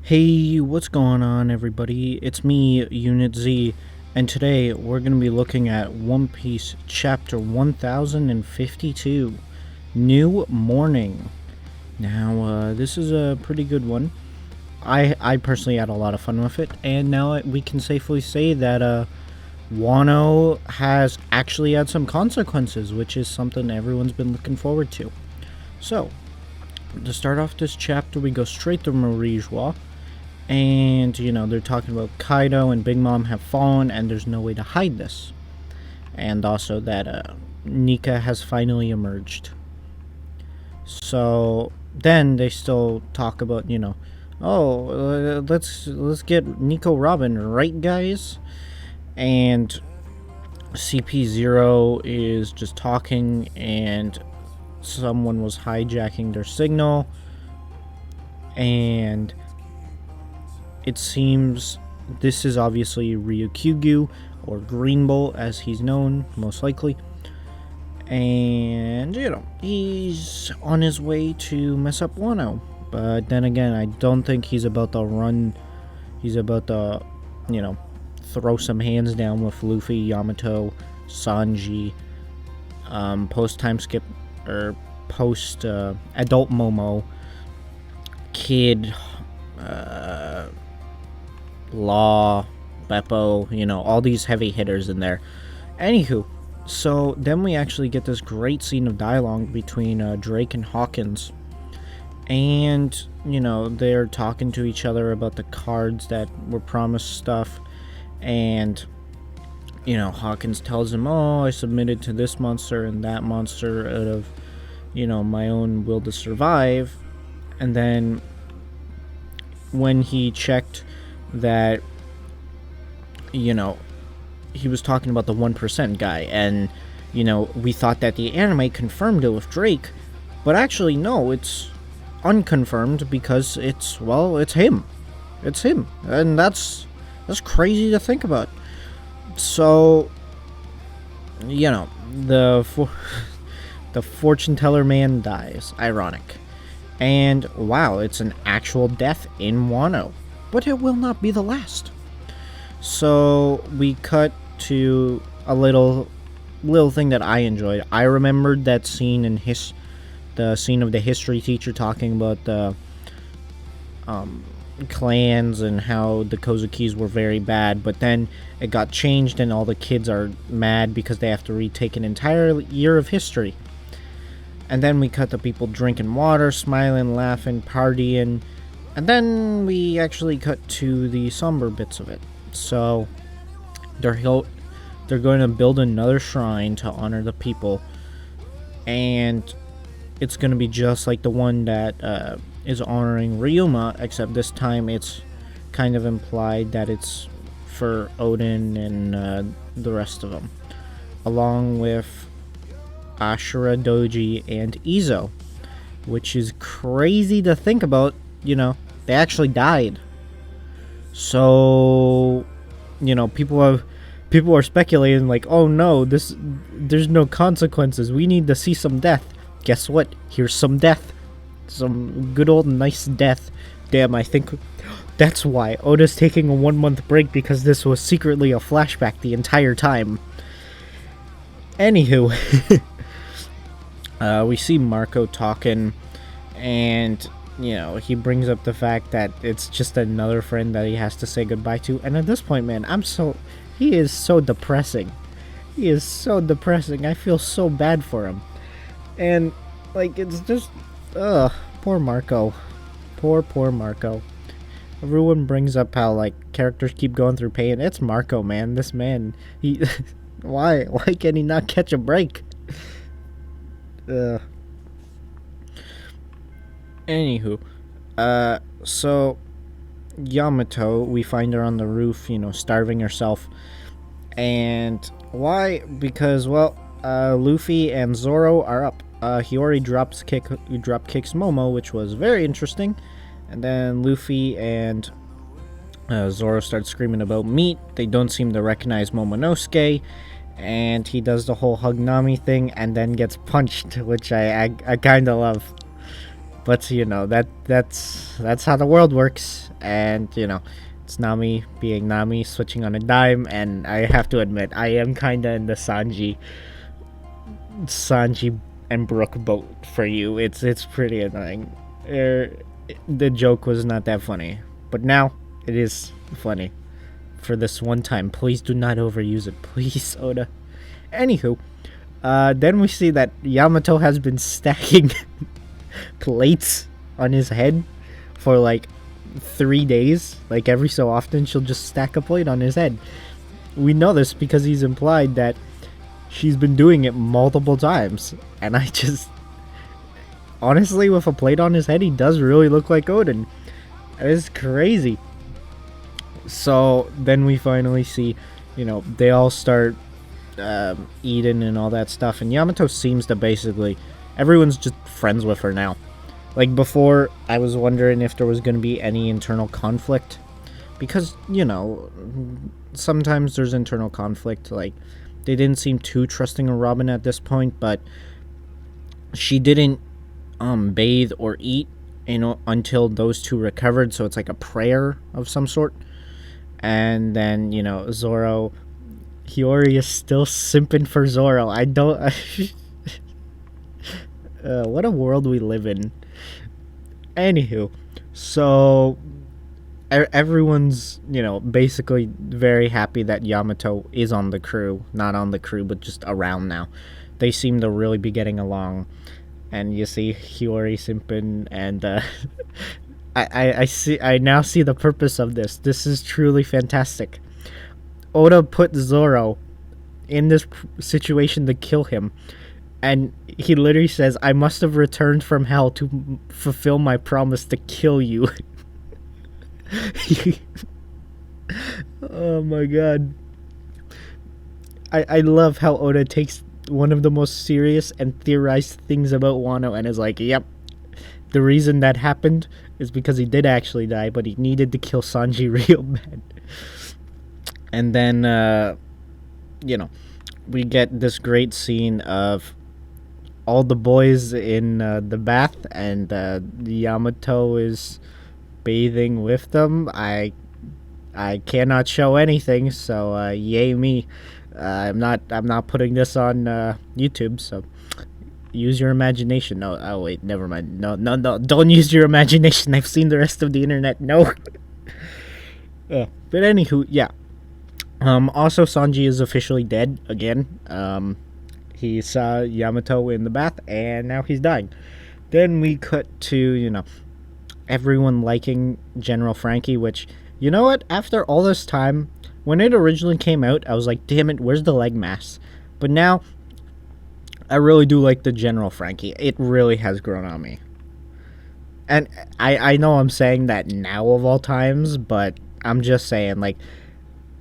Hey, what's going on, everybody? It's me, Unit Z, and today we're going to be looking at One Piece Chapter 1052, New Morning. Now, this is a pretty good one. I personally had a lot of fun with it, and now we can safely say that Wano has actually had some consequences, which is something everyone's been looking forward to. So, to start off this chapter, we go straight to Marijois. And, they're talking about Kaido and Big Mom have fallen, and there's no way to hide this. And also that Nika has finally emerged. So then they still talk about, let's get Nico Robin, right, guys? And CP0 is just talking, and someone was hijacking their signal, and it seems this is obviously Ryukyugu, or Green Bull as he's known, most likely. And, he's on his way to mess up Wano. But then again, I don't think he's about to run. He's about to, throw some hands down with Luffy, Yamato, Sanji, post time skip, or post adult Momo, Kid, Law, Beppo, all these heavy hitters in there. Anywho, so then we actually get this great scene of dialogue between Drake and Hawkins. And, they're talking to each other about the cards that were promised stuff. And, Hawkins tells him, oh, I submitted to this monster and that monster out of, my own will to survive. And then when he checked that, he was talking about the 1% guy, and, we thought that the anime confirmed it with Drake, but actually, no, it's unconfirmed because it's him. It's him, and that's crazy to think about. So, the fortune teller man dies, ironic. And, wow, it's an actual death in Wano. But it will not be the last. So we cut to a little thing that I enjoyed. I remembered that scene in the scene of the history teacher talking about the clans and how the Kozukis were very bad, but then it got changed and all the kids are mad because they have to retake an entire year of history. And then we cut to people drinking water, smiling, laughing, partying. And then we actually cut to the somber bits of it. So they're going to build another shrine to honor the people, and it's going to be just like the one that is honoring Ryuma, except this time it's kind of implied that it's for Odin and the rest of them, along with Ashura, Doji, and Izo, which is crazy to think about. They actually died. So, people are speculating like, oh no, there's no consequences. We need to see some death. Guess what? Here's some death. Some good old nice death. Damn, I think that's why Oda's taking a 1 month break, because this was secretly a flashback the entire time. Anywho, we see Marco talking, and he brings up the fact that it's just another friend that he has to say goodbye to. And at this point, man, he is so depressing. He is so depressing. I feel so bad for him. And, it's just, poor Marco. Poor Marco. Everyone brings up how, characters keep going through pain. It's Marco, man. This man, why can he not catch a break? Anywho, so Yamato, we find her on the roof, starving herself. And why? Because, Luffy and Zoro are up. Hiyori drop kicks Momo, which was very interesting. And then Luffy and Zoro start screaming about meat. They don't seem to recognize Momonosuke. And he does the whole hug Nami thing and then gets punched, which I kind of love. But that's how the world works, and it's Nami being Nami, switching on a dime, and I have to admit, I am kinda in the Sanji and Brook boat for you. It's pretty annoying. The joke was not that funny, but now it is funny. For this one time, please do not overuse it, please, Oda. Anywho, then we see that Yamato has been stacking plates on his head for like 3 days. Like every so often, she'll just stack a plate on his head. We know this because he's implied that she's been doing it multiple times, and I just honestly, with a plate on his head, he does really look like Odin. It's crazy. So then we finally see, they all start eating and all that stuff, and Yamato seems to basically, everyone's just friends with her now. Like before, I was wondering if there was going to be any internal conflict, because sometimes there's internal conflict. Like they didn't seem too trusting of Robin at this point, but she didn't bathe or eat until those two recovered, so it's like a prayer of some sort. And then Zoro, Hiyori is still simping for Zoro. I don't what a world we live in. Anywho, so everyone's basically very happy that Yamato is on the crew, not on the crew but just around now. They seem to really be getting along, and you see Hiyori simping, and I now see the purpose of this. This is truly fantastic. Oda put Zoro in this situation to kill him, and he literally says, "I must have returned from hell to fulfill my promise to kill you." Oh my god. I love how Oda takes one of the most serious and theorized things about Wano and is like, yep, the reason that happened is because he did actually die, but he needed to kill Sanji real bad. And then, we get this great scene of all the boys in the bath, and Yamato is bathing with them. I cannot show anything, so yay me. I'm not putting this on YouTube, so use your imagination. No, oh wait, never mind. No, don't use your imagination. I've seen the rest of the internet. No. But anywho, yeah. Also, Sanji is officially dead again. He saw Yamato in the bath, and now he's dying. Then we cut to, everyone liking General Frankie, which, you know what? After all this time, when it originally came out, I was like, damn it, where's the leg mask? But now, I really do like the General Frankie. It really has grown on me. And I know I'm saying that now of all times, but I'm just saying, like,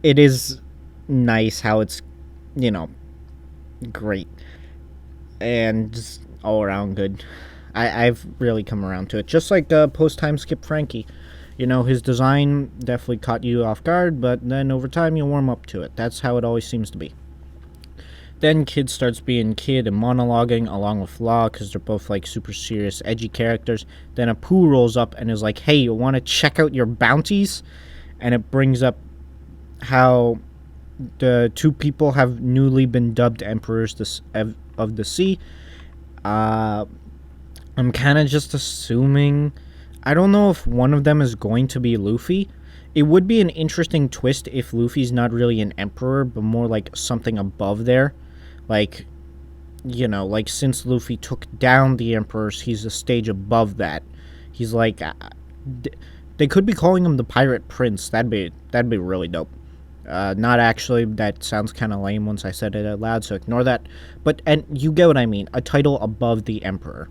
it is nice how it's, great. And just all around good. I've really come around to it. Just like post-time skip Frankie. His design definitely caught you off guard, but then over time you warm up to it. That's how it always seems to be. Then Kid starts being Kid and monologuing along with Law, because they're both like super serious, edgy characters. Then Apu rolls up and is like, hey, you want to check out your bounties? And it brings up how the two people have newly been dubbed Emperors of the Sea. I'm kind of just assuming, I don't know if one of them is going to be Luffy. It would be an interesting twist if Luffy's not really an emperor, but more like something above there. Like, like since Luffy took down the emperors, he's a stage above that. He's like, they could be calling him the Pirate Prince. That'd be really dope. Not actually, that sounds kind of lame once I said it out loud, so ignore that. And you get what I mean, a title above the emperor.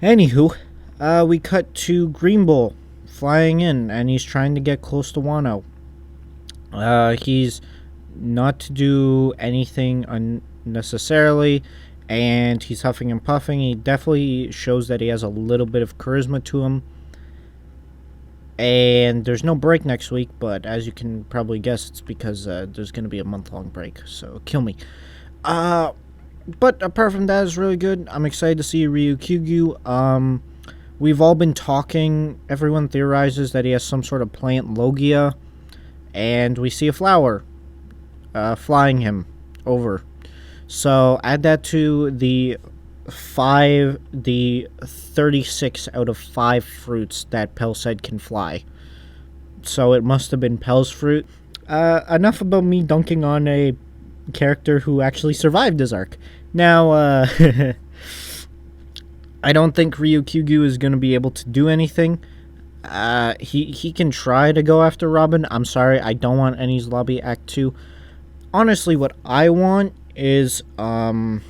Anywho, we cut to Green Bull flying in, and he's trying to get close to Wano. He's not to do anything unnecessarily, and he's huffing and puffing. He definitely shows that he has a little bit of charisma to him. And there's no break next week, but as you can probably guess, it's because there's going to be a month-long break, so kill me. But apart from that, it's really good. I'm excited to see Ryukyu. We've all been talking. Everyone theorizes that he has some sort of plant Logia, and we see a flower flying him over. So add that to the 36 out of 5 fruits that Pell said can fly. So it must have been Pell's fruit. Enough about me dunking on a character who actually survived his arc. Now, I don't think Ryukyu is going to be able to do anything. He can try to go after Robin. I'm sorry, I don't want Enies Lobby Act 2. Honestly, what I want is, my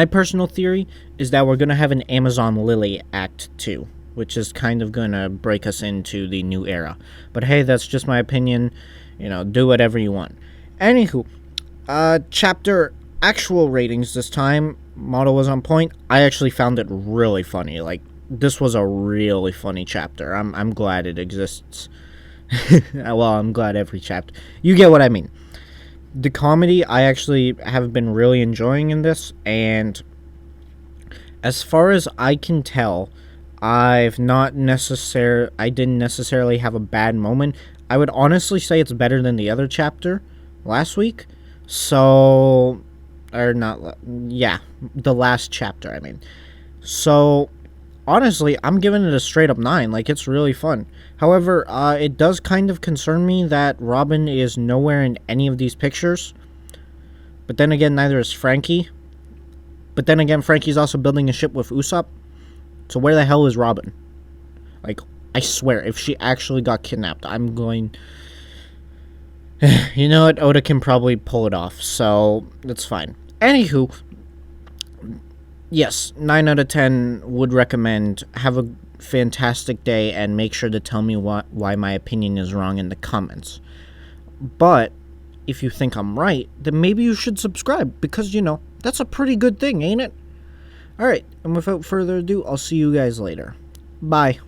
personal theory is that we're going to have an Amazon Lily Act 2, which is kind of going to break us into the new era. But hey, that's just my opinion. Do whatever you want. Anywho, chapter actual ratings this time. Model was on point. I actually found it really funny. Like, this was a really funny chapter. I'm glad it exists. Well, I'm glad every chapter. You get what I mean. The comedy I actually have been really enjoying in this, and as far as I can tell, I didn't necessarily have a bad moment. I would honestly say it's better than the other chapter last week. So, or not, yeah, the last chapter, I mean. So, honestly, I'm giving it a straight up 9. Like, it's really fun. However, it does kind of concern me that Robin is nowhere in any of these pictures. But then again, neither is Frankie. But then again, Frankie's also building a ship with Usopp. So where the hell is Robin? Like, I swear, if she actually got kidnapped, I'm going... You know what? Oda can probably pull it off, so that's fine. Anywho, yes, 9 out of 10 would recommend. Have a fantastic day, and make sure to tell me why my opinion is wrong in the comments. But if you think I'm right, then maybe you should subscribe, because, that's a pretty good thing, ain't it? Alright, and without further ado, I'll see you guys later. Bye.